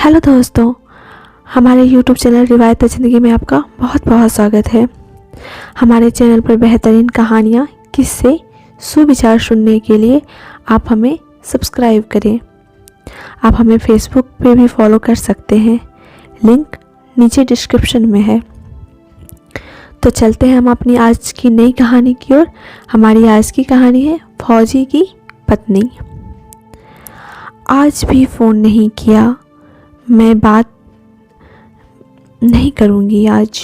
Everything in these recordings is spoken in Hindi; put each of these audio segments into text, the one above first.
हेलो दोस्तों, हमारे YouTube चैनल रिवायत ज़िंदगी में आपका बहुत बहुत स्वागत है। हमारे चैनल पर बेहतरीन कहानियाँ, किस्से, सुविचार सुनने के लिए आप हमें सब्सक्राइब करें। आप हमें फेसबुक पे भी फॉलो कर सकते हैं, लिंक नीचे डिस्क्रिप्शन में है। तो चलते हैं हम अपनी आज की नई कहानी की ओर। हमारी आज की कहानी है फौजी की पत्नी। आज भी फ़ोन नहीं किया, मैं बात नहीं करूँगी। आज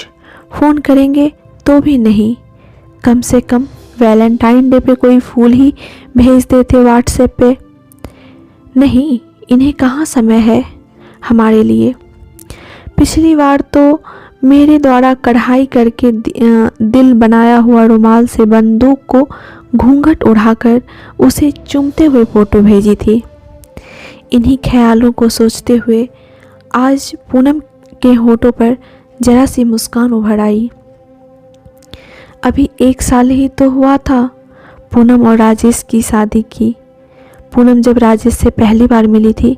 फ़ोन करेंगे तो भी नहीं, कम से कम वैलेंटाइन डे पे कोई फूल ही भेज देते व्हाट्सएप पे। नहीं, इन्हें कहाँ समय है हमारे लिए। पिछली बार तो मेरे द्वारा कढ़ाई करके दिल बनाया हुआ रुमाल से बंदूक को घूंघट उड़ाकर उसे चूमते हुए फ़ोटो भेजी थी। इन्हीं ख्यालों को सोचते हुए आज पूनम के होठों पर जरा सी मुस्कान उभर आई। अभी 1 साल ही तो हुआ था पूनम और राजेश की शादी की। पूनम जब राजेश से पहली बार मिली थी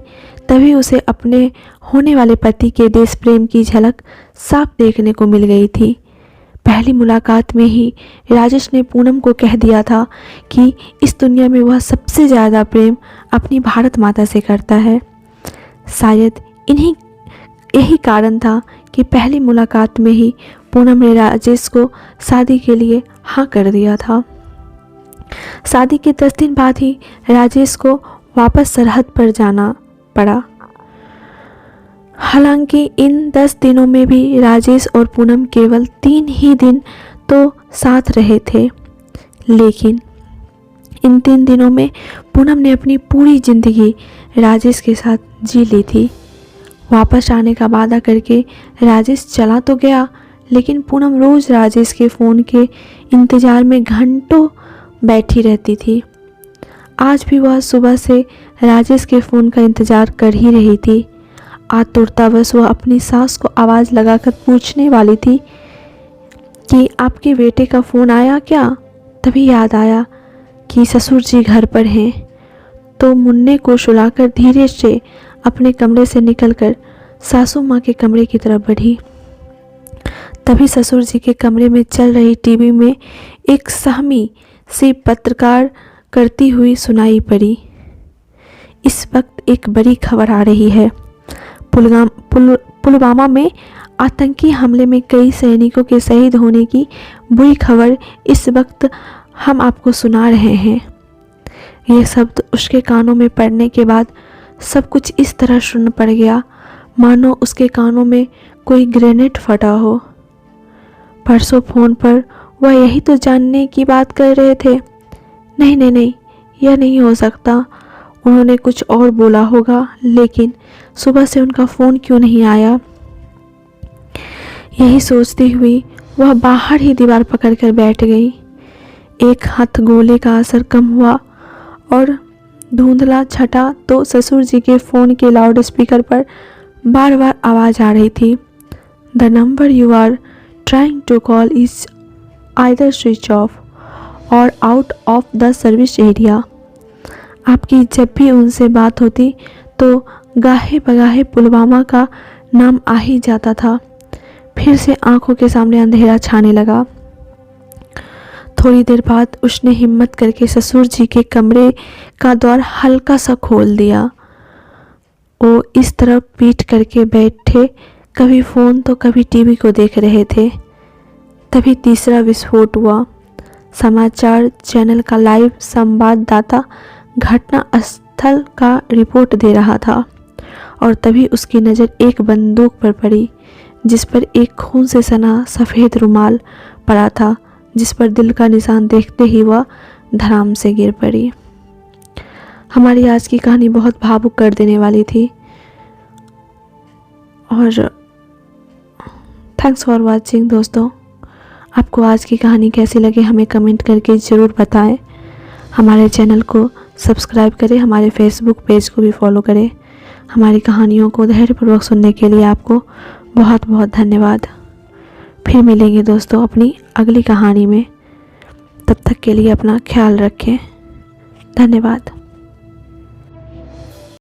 तभी उसे अपने होने वाले पति के देश प्रेम की झलक साफ देखने को मिल गई थी। पहली मुलाकात में ही राजेश ने पूनम को कह दिया था कि इस दुनिया में वह सबसे ज़्यादा प्रेम अपनी भारत माता से करता है। शायद यही कारण था कि पहली मुलाकात में ही पूनम ने राजेश को शादी के लिए हाँ कर दिया था। शादी के 10 दिन बाद ही राजेश को वापस सरहद पर जाना पड़ा। हालांकि इन 10 दिनों में भी राजेश और पूनम केवल 3 ही दिन तो साथ रहे थे, लेकिन इन 3 दिनों में पूनम ने अपनी पूरी ज़िंदगी राजेश के साथ जी ली थी। वापस आने का वादा करके राजेश चला तो गया, लेकिन पूनम रोज़ राजेश के फ़ोन के इंतज़ार में घंटों बैठी रहती थी। आज भी वह सुबह से राजेश के फ़ोन का इंतज़ार कर ही रही थी। आतुरतावश वह अपनी सास को आवाज़ लगाकर पूछने वाली थी कि आपके बेटे का फ़ोन आया क्या। तभी याद आया कि ससुर जी घर पर हैं, तो मुन्ने को सुलाकर धीरे से अपने कमरे से निकलकर सासू माँ के कमरे की तरफ बढ़ी। तभी ससुर जी के कमरे में चल रही टीवी में एक सहमी सी पत्रकार करती हुई सुनाई पड़ी। इस वक्त एक बड़ी खबर आ रही है। पुलवामा में आतंकी हमले में कई सैनिकों के शहीद होने की बुरी खबर इस वक्त हम आपको सुना रहे हैं। ये शब्द उसके कानों में पड़ने के बाद सब कुछ इस तरह सुन्न पड़ गया मानो उसके कानों में कोई ग्रेनेड फटा हो। परसों फ़ोन पर वह यही तो जानने की बात कर रहे थे। नहीं नहीं नहीं, यह नहीं हो सकता। उन्होंने कुछ और बोला होगा, लेकिन सुबह से उनका फ़ोन क्यों नहीं आया। यही सोचती हुई वह बाहर ही दीवार पकड़कर बैठ गई। एक हाथ गोले का असर कम हुआ और धुंधला छटा तो ससुर जी के फ़ोन के लाउड स्पीकर पर बार बार आवाज़ आ रही थी। The number you are trying to call is either switch off और out of the service area. आपकी जब भी उनसे बात होती तो गाहे बगाहे पुलवामा का नाम आ ही जाता था। फिर से आंखों के सामने अंधेरा छाने लगा। थोड़ी देर बाद उसने हिम्मत करके ससुर जी के कमरे का द्वार हल्का सा खोल दिया। वो इस तरफ पीठ करके बैठे, कभी फ़ोन तो कभी टीवी को देख रहे थे। तभी तीसरा विस्फोट हुआ। समाचार चैनल का लाइव संवाददाता घटना स्थल का रिपोर्ट दे रहा था और तभी उसकी नज़र एक बंदूक पर पड़ी जिस पर एक खून से सना सफ़ेद रुमाल पड़ा था, जिस पर दिल का निशान देखते ही वह धड़ाम से गिर पड़ी। हमारी आज की कहानी बहुत भावुक कर देने वाली थी और थैंक्स फॉर वाचिंग। दोस्तों, आपको आज की कहानी कैसी लगी हमें कमेंट करके ज़रूर बताएं। हमारे चैनल को सब्सक्राइब करें, हमारे फेसबुक पेज को भी फॉलो करें। हमारी कहानियों को धैर्यपूर्वक सुनने के लिए आपको बहुत बहुत धन्यवाद। फिर मिलेंगे दोस्तों अपनी अगली कहानी में। तब तक के लिए अपना ख्याल रखें। धन्यवाद।